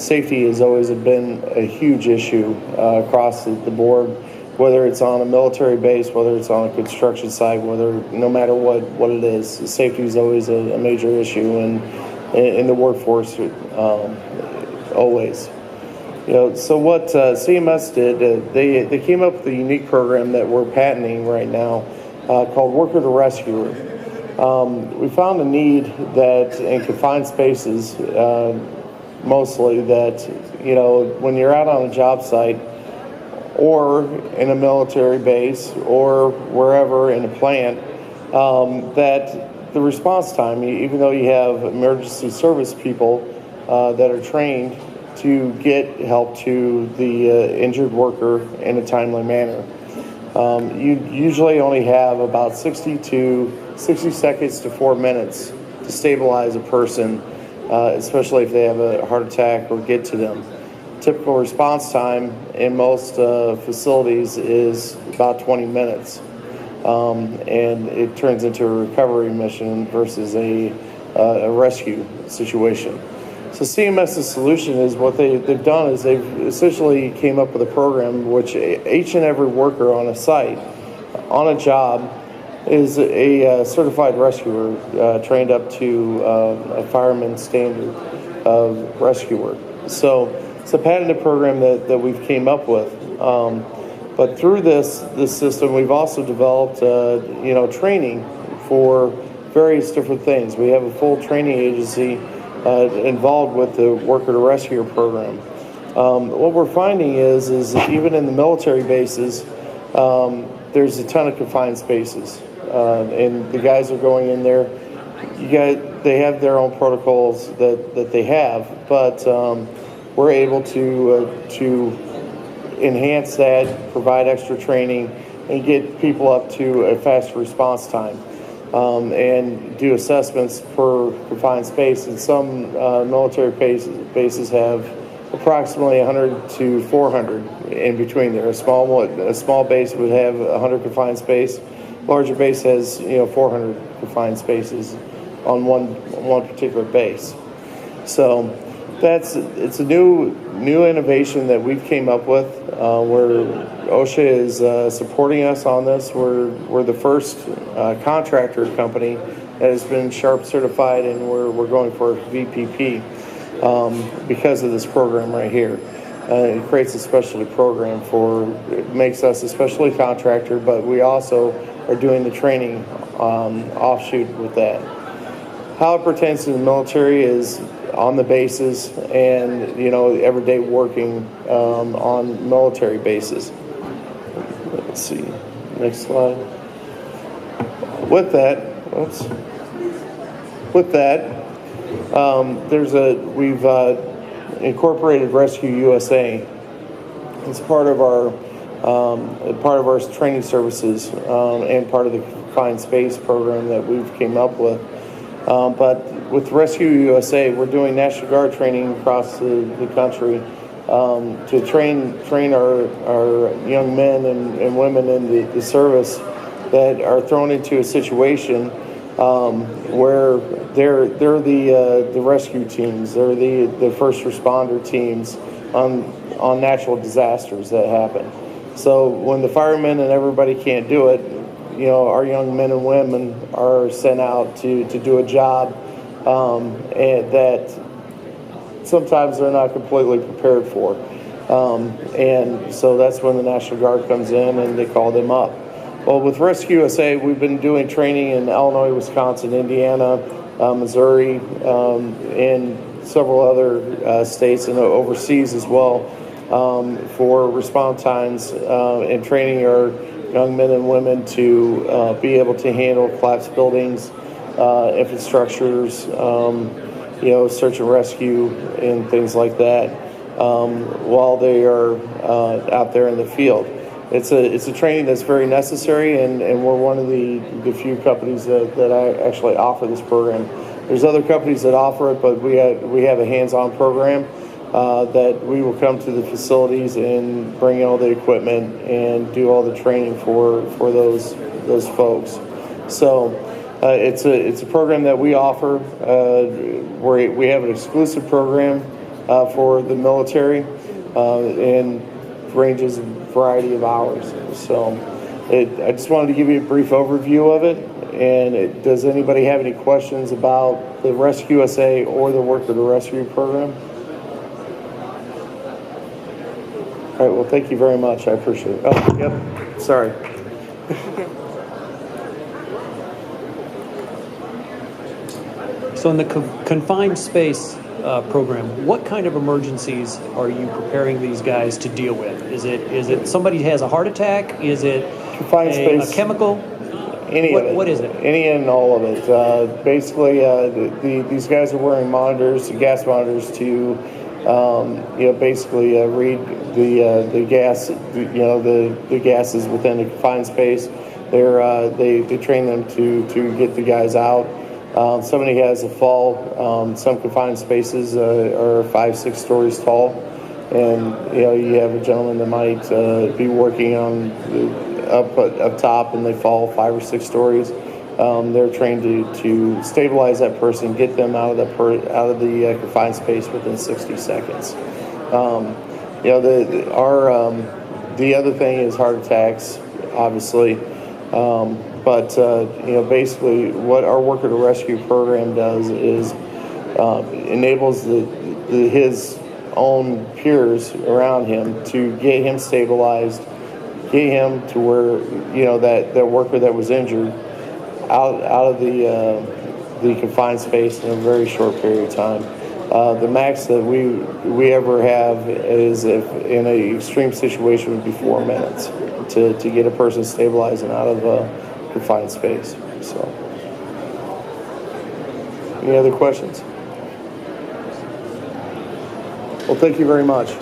safety has always been a huge issue across the board, whether it's on a military base, whether it's on a construction site, no matter what it is. Safety is always a major issue in the workforce, always. So what CMS did, they came up with a unique program that we're patenting right now called Worker to Rescuer. We found a need that in confined spaces, mostly, that when you're out on a job site or in a military base or wherever in a plant, that the response time, even though you have emergency service people that are trained to get help to the injured worker in a timely manner, you usually only have about 60 seconds to 4 minutes to stabilize a person, especially if they have a heart attack or get to them. Typical response time in most facilities is about 20 minutes, and it turns into a recovery mission versus a rescue situation. So CMS's solution is what they've done is they've essentially came up with a program which each and every worker on a site, on a job, is a certified rescuer trained up to a fireman standard of rescuer. So it's a patented program that we've came up with. But through this system, we've also developed training for various different things. We have a full training agency involved with the Worker to Rescuer program. What we're finding is even in the military bases, there's a ton of confined spaces, and the guys are going in there. They have their own protocols that they have, but we're able to enhance that, provide extra training, and get people up to a faster response time. And do assessments per confined space. And some military bases have approximately 100 to 400 in between there. A small base would have 100 confined space. Larger base has 400 confined spaces on one particular base. So it's a new innovation that we've came up with. Where OSHA is supporting us on this. We're the first contractor company that has been SHARP certified, and we're going for VPP because of this program right here. It creates a specialty program it makes us a specialty contractor, but we also are doing the training offshoot with that. How it pertains to the military is on the bases and everyday working on military bases. Let's see, next slide. With that, we've incorporated Rescue USA. It's part of our training services and part of the confined space program that we've came up with. But with Rescue USA, we're doing National Guard training across the country to train our young men and women in the service that are thrown into a situation where they're the rescue teams, they're the first responder teams on natural disasters that happen. So when the firemen and everybody can't do it, our young men and women are sent out to do a job and that sometimes they're not completely prepared for. And so that's when the National Guard comes in and they call them up. Well, with Rescue USA, we've been doing training in Illinois, Wisconsin, Indiana, Missouri, and several other states and overseas as well for response times and training our young men and women to be able to handle collapsed buildings, infrastructures, search and rescue and things like that while they are out there in the field. It's a training that's very necessary, and we're one of the few companies that actually offer this program. There's other companies that offer it, but we have a hands-on program that we will come to the facilities and bring all the equipment and do all the training for those folks. So it's a program that we offer. We have an exclusive program for the military, and ranges a variety of hours. So I just wanted to give you a brief overview of it. And does anybody have any questions about the Rescue USA or the Worker to Rescue program? All right, well, thank you very much. I appreciate it. Oh, yep, sorry. So in the confined space program, what kind of emergencies are you preparing these guys to deal with? Is it somebody has a heart attack? Is it confined space, a chemical? Any of it. What is it? Any and all of it. Basically, these guys are wearing monitors, gas monitors, to basically read the gas, the gases within the confined space. They train them to get the guys out. Somebody has a fall. Some confined spaces are 5-6 stories tall, and you have a gentleman that might be working on up top, and they fall 5 or 6 stories. They're trained to stabilize that person, get them out of the confined space within 60 seconds. The other thing is heart attacks, obviously. But basically, what our Worker to Rescue program does is enables his own peers around him to get him stabilized, get him to where that worker that was injured out of the confined space in a very short period of time. The max that we ever have is, if in an extreme situation, would be 4 minutes to get a person stabilized and out of a confined space. So, any other questions? Well, thank you very much.